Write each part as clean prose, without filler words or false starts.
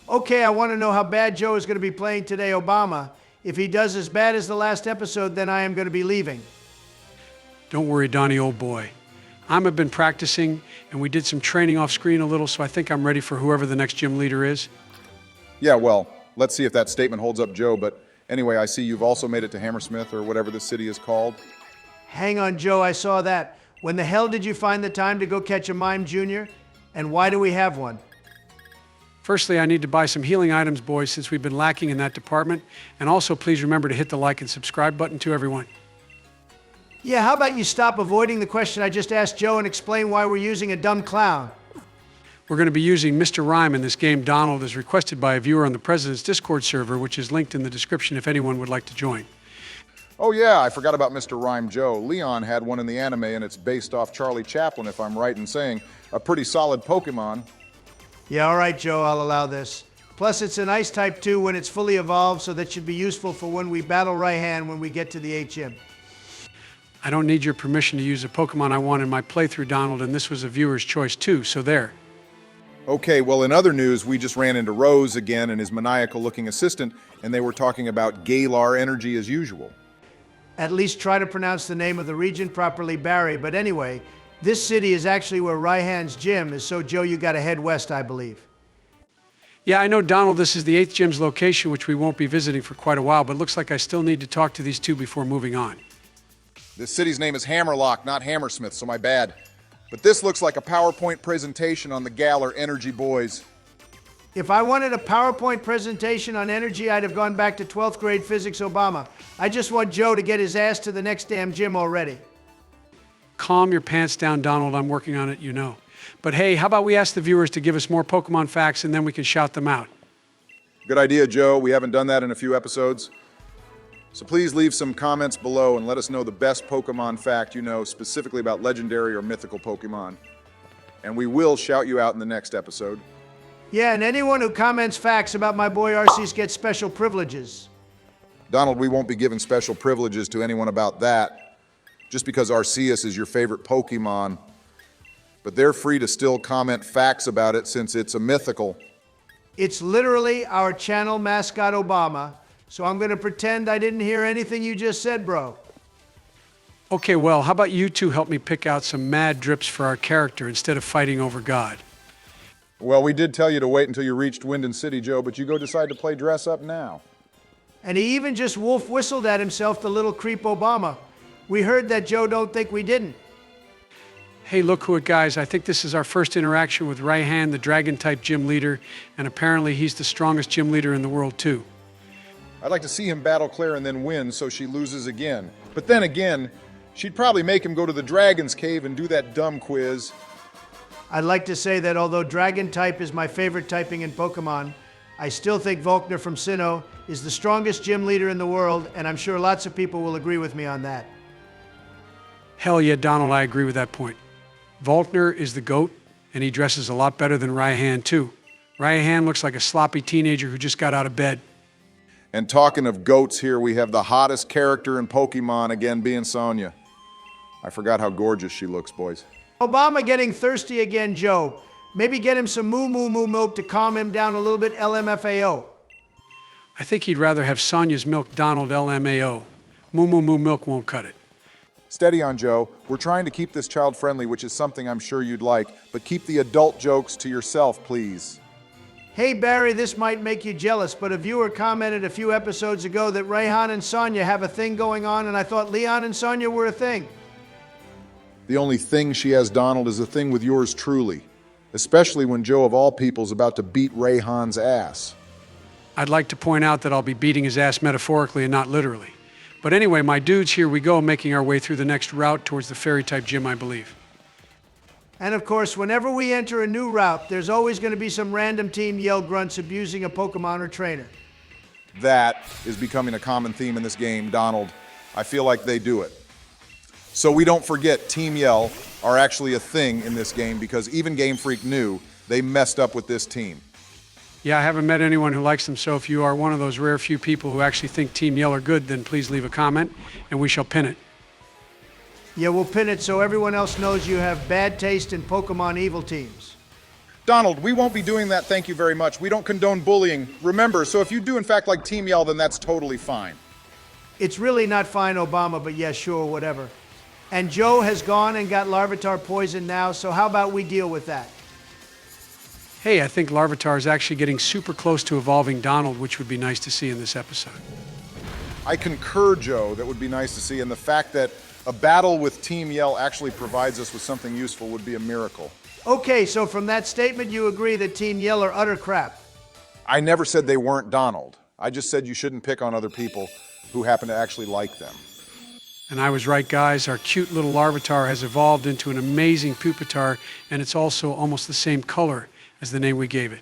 Okay, I want to know how bad Joe is going to be playing today, Obama. If he does as bad as the last episode, then I am going to be leaving. Don't worry, Donnie, old boy. I've been practicing, and we did some training off screen a little, so I think I'm ready for whoever the next gym leader is. Yeah, well, let's see if that statement holds up, Joe, but anyway, I see you've also made it to Hammersmith, or whatever the city is called. Hang on, Joe, I saw that. When the hell did you find the time to go catch a mime junior? And why do we have one? Firstly, I need to buy some healing items, boys, since we've been lacking in that department. And also, please remember to hit the like and subscribe button to everyone. Yeah, how about you stop avoiding the question I just asked Joe and explain why we're using a dumb clown? We're going to be using Mr. Rhyme in this game, Donald, as requested by a viewer on the President's Discord server, which is linked in the description if anyone would like to join. Oh yeah, I forgot about Mr. Rhyme Joe. Leon had one in the anime, and it's based off Charlie Chaplin, if I'm right in saying. A pretty solid Pokemon. Yeah, all right, Joe, I'll allow this. Plus, it's an ice type 2 when it's fully evolved, so that should be useful for when we battle Raihan when we get to the HM. I don't need your permission to use a Pokemon I want in my playthrough, Donald, and this was a viewer's choice too, so there. Okay, well, in other news, we just ran into Rose again and his maniacal-looking assistant, and they were talking about Galar energy as usual. At least try to pronounce the name of the region properly, Barry. But anyway, this city is actually where Raihan's gym is, so Joe, you gotta head west, I believe. Yeah, I know, Donald, this is the 8th gym's location, which we won't be visiting for quite a while, but looks like I still need to talk to these two before moving on. This city's name is Hammerlocke, not Hammersmith, so my bad. But this looks like a PowerPoint presentation on the Galar Energy boys. If I wanted a PowerPoint presentation on energy, I'd have gone back to 12th grade physics, Obama. I just want Joe to get his ass to the next damn gym already. Calm your pants down, Donald. I'm working on it, you know. But hey, how about we ask the viewers to give us more Pokemon facts and then we can shout them out? Good idea, Joe. We haven't done that in a few episodes. So please leave some comments below and let us know the best Pokemon fact you know, specifically about legendary or mythical Pokemon. And we will shout you out in the next episode. Yeah, and anyone who comments facts about my boy Arceus gets special privileges. Donald, we won't be giving special privileges to anyone about that, just because Arceus is your favorite Pokemon. But they're free to still comment facts about it since it's a mythical. It's literally our channel mascot, Obama, so I'm gonna pretend I didn't hear anything you just said, bro. Okay, well, how about you two help me pick out some mad drips for our character instead of fighting over God? Well, we did tell you to wait until you reached Winden City, Joe, but you go decide to play dress up now. And he even just wolf whistled at himself, the little creep Obama. We heard that, Joe, don't think we didn't. Hey, look who it, guys. I think this is our first interaction with Raihan, the dragon-type gym leader, and apparently he's the strongest gym leader in the world, too. I'd like to see him battle Claire and then win so she loses again. But then again, she'd probably make him go to the Dragon's Cave and do that dumb quiz. I'd like to say that although Dragon type is my favorite typing in Pokemon, I still think Volkner from Sinnoh is the strongest gym leader in the world, and I'm sure lots of people will agree with me on that. Hell yeah, Donald, I agree with that point. Volkner is the GOAT, and he dresses a lot better than Raihan, too. Raihan looks like a sloppy teenager who just got out of bed. And talking of goats here, we have the hottest character in Pokemon again being Sonia. I forgot how gorgeous she looks, boys. Obama getting thirsty again, Joe. Maybe get him some moo moo moo milk to calm him down a little bit, LMFAO. I think he'd rather have Sonia's milk, Donald, LMAO. Moo moo moo milk won't cut it. Steady on, Joe. We're trying to keep this child friendly, which is something I'm sure you'd like, but keep the adult jokes to yourself, please. Hey, Barry, this might make you jealous, but a viewer commented a few episodes ago that Raihan and Sonia have a thing going on, and I thought Leon and Sonia were a thing. The only thing she has, Donald, is a thing with yours truly. Especially when Joe, of all people, is about to beat Raihan's ass. I'd like to point out that I'll be beating his ass metaphorically and not literally. But anyway, my dudes, here we go, making our way through the next route towards the fairy-type gym, I believe. And of course, whenever we enter a new route, there's always going to be some random team yell grunts abusing a Pokemon or trainer. That is becoming a common theme in this game, Donald. I feel like they do it. So we don't forget, Team Yell are actually a thing in this game because even Game Freak knew they messed up with this team. Yeah, I haven't met anyone who likes them, so if you are one of those rare few people who actually think Team Yell are good, then please leave a comment, and we shall pin it. Yeah, we'll pin it so everyone else knows you have bad taste in Pokemon evil teams. Donald, we won't be doing that, thank you very much. We don't condone bullying. Remember, so if you do in fact like Team Yell, then that's totally fine. It's really not fine, Obama, but yeah, sure, whatever. And Joe has gone and got Larvitar poisoned now, so how about we deal with that? Hey, I think Larvitar is actually getting super close to evolving Donald, which would be nice to see in this episode. I concur, Joe, that would be nice to see, and the fact that a battle with Team Yell actually provides us with something useful would be a miracle. Okay, so from that statement, you agree that Team Yell are utter crap. I never said they weren't Donald. I just said you shouldn't pick on other people who happen to actually like them. And I was right, guys. Our cute little Larvitar has evolved into an amazing Pupitar, and it's also almost the same color as the name we gave it.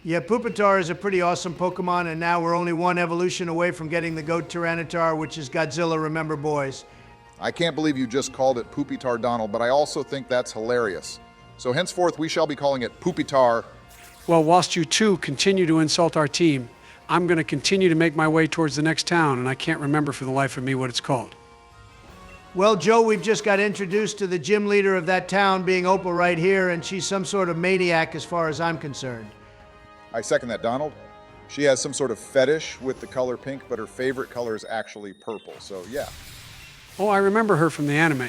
Yeah, Pupitar is a pretty awesome Pokemon, and now we're only one evolution away from getting the Goat Tyranitar, which is Godzilla, remember, boys? I can't believe you just called it Poopitar Donald, but I also think that's hilarious. So henceforth, we shall be calling it Poopitar. Well, whilst you two continue to insult our team, I'm going to continue to make my way towards the next town, and I can't remember for the life of me what it's called. Well, Joe, we've just got introduced to the gym leader of that town being Opal right here, and she's some sort of maniac as far as I'm concerned. I second that, Donald. She has some sort of fetish with the color pink, but her favorite color is actually purple, so yeah. Oh, I remember her from the anime.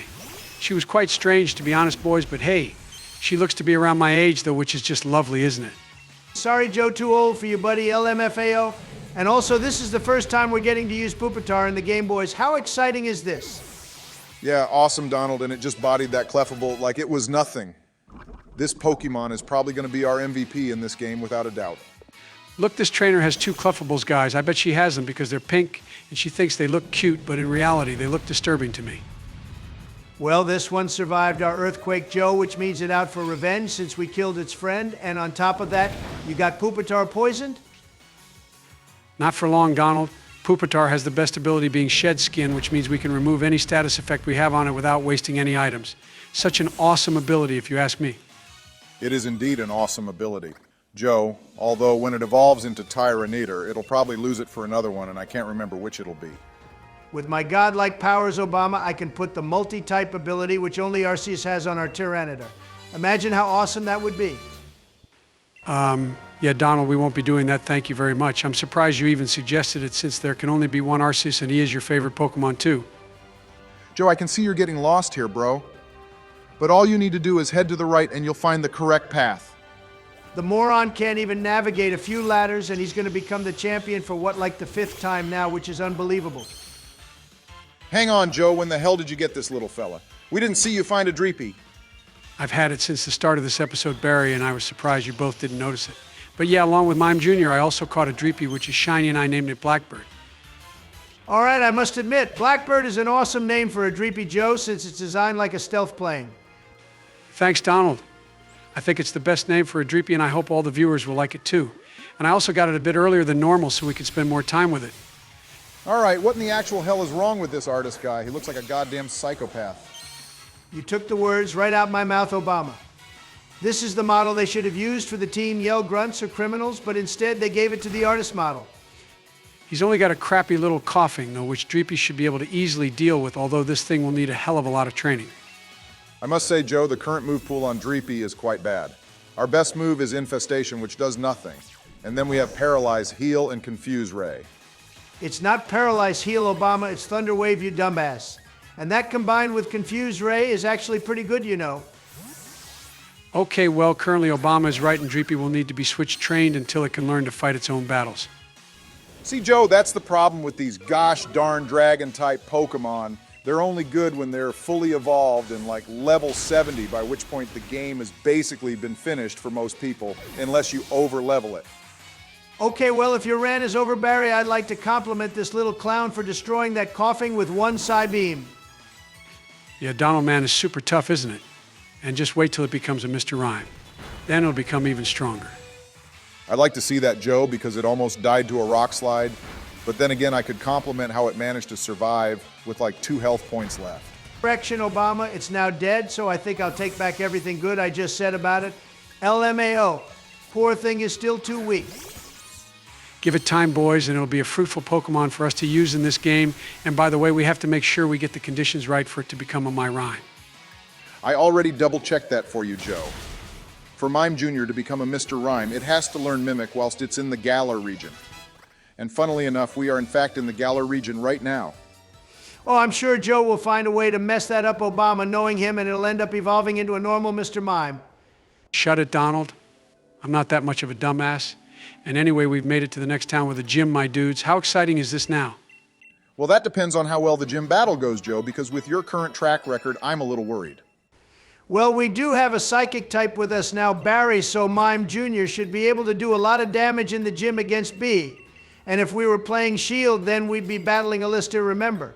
She was quite strange, to be honest, boys, but hey, she looks to be around my age, though, which is just lovely, isn't it? Sorry, Joe, too old for you, buddy, LMFAO. And also, this is the first time we're getting to use Pupitar in the Game Boys. How exciting is this? Yeah, awesome, Donald, and it just bodied that Clefable like it was nothing. This Pokemon is probably going to be our MVP in this game, without a doubt. Look, this trainer has two Cleffables, guys. I bet she has them because they're pink, and she thinks they look cute, but in reality, they look disturbing to me. Well, this one survived our Earthquake, Joe, which means it out for revenge since we killed its friend. And on top of that, you got Pupitar poisoned? Not for long, Donald. Pupitar has the best ability being shed skin, which means we can remove any status effect we have on it without wasting any items. Such an awesome ability, if you ask me. It is indeed an awesome ability. Joe, although when it evolves into Tyranitar, it'll probably lose it for another one, and I can't remember which it'll be. With my godlike powers, Obama, I can put the multi-type ability, which only Arceus has on our Tyranitar. Imagine how awesome that would be. Yeah, Donald, we won't be doing that, thank you very much. I'm surprised you even suggested it since there can only be one Arceus and he is your favorite Pokemon too. Joe, I can see you're getting lost here, bro. But all you need to do is head to the right and you'll find the correct path. The moron can't even navigate a few ladders, and he's going to become the champion for what, like the 5th time now, which is unbelievable. Hang on, Joe, when the hell did you get this little fella? We didn't see you find a Dreepy. I've had it since the start of this episode, Barry, and I was surprised you both didn't notice it. But yeah, along with Mime Jr., I also caught a Dreepy, which is shiny, and I named it Blackbird. All right, I must admit, Blackbird is an awesome name for a Dreepy, Joe, since it's designed like a stealth plane. Thanks, Donald. I think it's the best name for a Dreepy, and I hope all the viewers will like it too. And I also got it a bit earlier than normal so we could spend more time with it. All right, what in the actual hell is wrong with this artist guy? He looks like a goddamn psychopath. You took the words right out my mouth, Obama. This is the model they should have used for the Team Yell Grunts or criminals, but instead they gave it to the artist model. He's only got a crappy little coughing, though, which Dreepy should be able to easily deal with, although this thing will need a hell of a lot of training. I must say, Joe, the current move pool on Dreepy is quite bad. Our best move is Infestation, which does nothing. And then we have Paralyze, Heal, and Confuse Ray. It's not Paralyze Heal, Obama, it's Thunder Wave, you dumbass. And that combined with Confuse Ray is actually pretty good, you know. Okay, well, currently Obama is right and Dreepy will need to be switch trained until it can learn to fight its own battles. See, Joe, that's the problem with these gosh darn dragon-type Pokemon. They're only good when they're fully evolved and like level 70, by which point the game has basically been finished for most people, unless you over-level it. Okay, well, if your rant is over, Barry, I'd like to compliment this little clown for destroying that coughing with one Psybeam. Yeah, Donald Man is super tough, isn't it? And just wait till it becomes a Mr. Rhyme. Then it'll become even stronger. I'd like to see that, Joe, because it almost died to a rock slide. But then again, I could compliment how it managed to survive with like 2 health points left. Correction, Obama, it's now dead, so I think I'll take back everything good I just said about it. LMAO, poor thing is still too weak. Give it time, boys, and it'll be a fruitful Pokemon for us to use in this game. And by the way, we have to make sure we get the conditions right for it to become a My Rhyme. I already double-checked that for you, Joe. For Mime Jr. to become a Mr. Rhyme, it has to learn Mimic whilst it's in the Galar region. And funnily enough, we are in fact in the Galar region right now. Oh, I'm sure Joe will find a way to mess that up Obama, knowing him, and it'll end up evolving into a normal Mr. Mime. Shut it, Donald. I'm not that much of a dumbass. And anyway, we've made it to the next town with a gym, my dudes. How exciting is this now? Well, that depends on how well the gym battle goes, Joe, because with your current track record, I'm a little worried. Well, we do have a psychic type with us now, Barry, so Mime Jr. should be able to do a lot of damage in the gym against B. And if we were playing Shield, then we'd be battling Alistair, remember.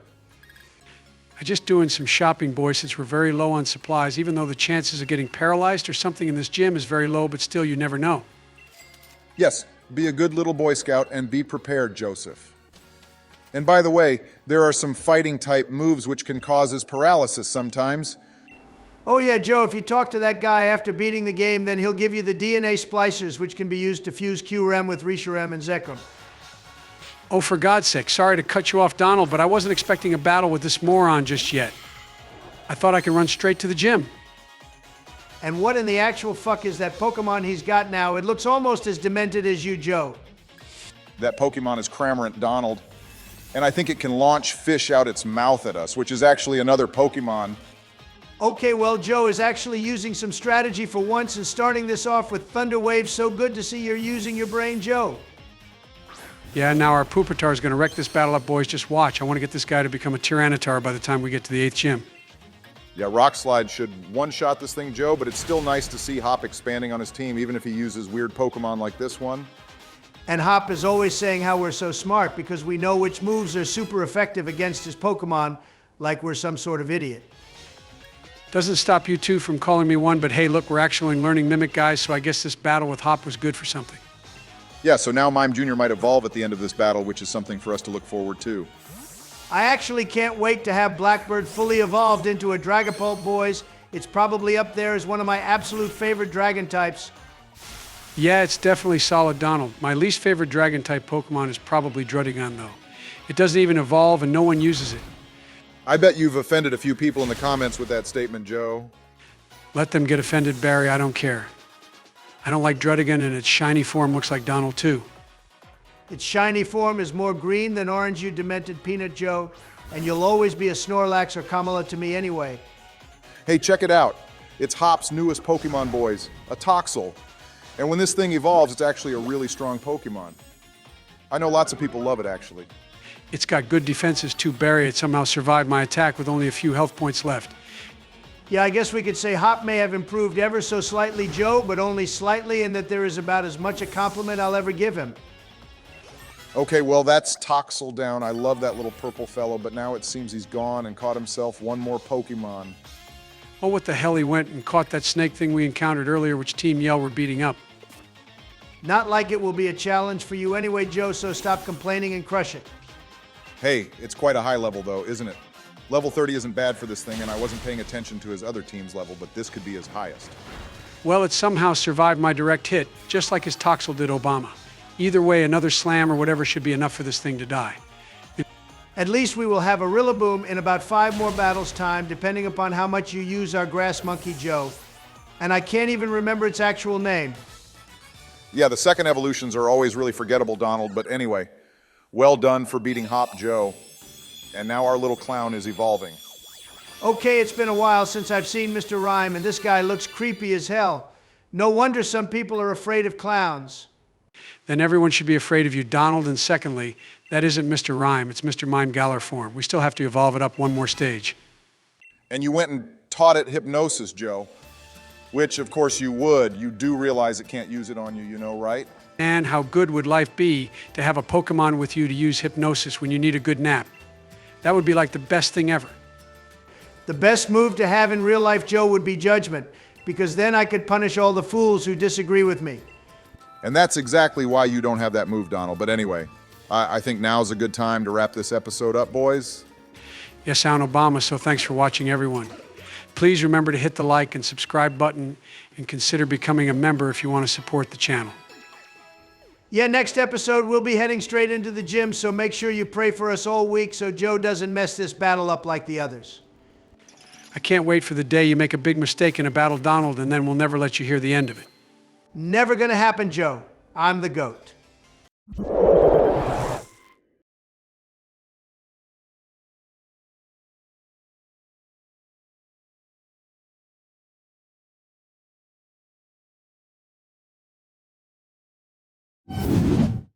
I'm just doing some shopping, boys, since we're very low on supplies, even though the chances of getting paralyzed or something in this gym is very low, but still, you never know. Yes, be a good little Boy Scout and be prepared, Joseph. And by the way, there are some fighting type moves which can cause his paralysis sometimes. Oh yeah, Joe, if you talk to that guy after beating the game, then he'll give you the DNA splicers, which can be used to fuse QREM with Risharem and Zekrom. Oh, for God's sake, sorry to cut you off, Donald, but I wasn't expecting a battle with this moron just yet. I thought I could run straight to the gym. And what in the actual fuck is that Pokemon he's got now? It looks almost as demented as you, Joe. That Pokemon is Cramorant, Donald. And I think it can launch fish out its mouth at us, which is actually another Pokemon. Okay, well, Joe is actually using some strategy for once and starting this off with Thunder Wave. So good to see you're using your brain, Joe. Yeah, now our Pupitar is going to wreck this battle up, boys. Just watch. I want to get this guy to become a Tyranitar by the time we get to the 8th gym. Yeah, Rock Slide should one-shot this thing, Joe, but it's still nice to see Hop expanding on his team, even if he uses weird Pokemon like this one. And Hop is always saying how we're so smart because we know which moves are super effective against his Pokemon, like we're some sort of idiot. Doesn't stop you two from calling me one, but hey, look, we're actually learning Mimic, guys, so I guess this battle with Hop was good for something. Yeah, so now Mime Jr. might evolve at the end of this battle, which is something for us to look forward to. I actually can't wait to have Blackbird fully evolved into a Dragapult, boys. It's probably up there as one of my absolute favorite dragon types. Yeah, it's definitely solid, Donald. My least favorite dragon-type Pokemon is probably Druddigon, though. It doesn't even evolve and no one uses it. I bet you've offended a few people in the comments with that statement, Joe. Let them get offended, Barry. I don't care. I don't like Druddigon, and its shiny form looks like Donald, too. Its shiny form is more green than orange, you demented peanut, Joe, and you'll always be a Snorlax or Kamala to me anyway. Hey, check it out. It's Hop's newest Pokemon, boys, a Toxel. And when this thing evolves, it's actually a really strong Pokemon. I know lots of people love it, actually. It's got good defenses, too, Barry. It somehow survived my attack with only a few health points left. Yeah, I guess we could say Hop may have improved ever so slightly, Joe, but only slightly, and that there is about as much a compliment I'll ever give him. Okay, well, that's Toxel down. I love that little purple fellow, but now it seems he's gone and caught himself one more Pokemon. Oh, what the hell, he went and caught that snake thing we encountered earlier, which Team Yell were beating up. Not like it will be a challenge for you anyway, Joe, so stop complaining and crush it. Hey, it's quite a high level, though, isn't it? Level 30 isn't bad for this thing, and I wasn't paying attention to his other team's level, but this could be his highest. Well, it somehow survived my direct hit, just like his Toxel did Obama. Either way, another slam or whatever should be enough for this thing to die. At least we will have a Rillaboom in about 5 more battles' time, depending upon how much you use our Grass Monkey, Joe. And I can't even remember its actual name. Yeah, the second evolutions are always really forgettable, Donald, but anyway, well done for beating Hop Joe. And now our little clown is evolving. Okay, it's been a while since I've seen Mr. Rhyme, and this guy looks creepy as hell. No wonder some people are afraid of clowns. Then everyone should be afraid of you, Donald, and secondly, that isn't Mr. Rhyme, it's Mr. Mime Galar form. We still have to evolve it up one more stage. And you went and taught it hypnosis, Joe. Which, of course, you would. You do realize it can't use it on you, you know, right? And how good would life be to have a Pokemon with you to use hypnosis when you need a good nap? That would be like the best thing ever. The best move to have in real life, Joe, would be judgment, because then I could punish all the fools who disagree with me. And that's exactly why you don't have that move, Donald. But anyway, I think now's a good time to wrap this episode up, boys. Yes, I'm Obama, so thanks for watching, everyone. Please remember to hit the like and subscribe button and consider becoming a member if you want to support the channel. Yeah, next episode we'll be heading straight into the gym, so make sure you pray for us all week so Joe doesn't mess this battle up like the others. I can't wait for the day you make a big mistake in a battle, Donald, and then we'll never let you hear the end of it. Never gonna happen, Joe. I'm the GOAT.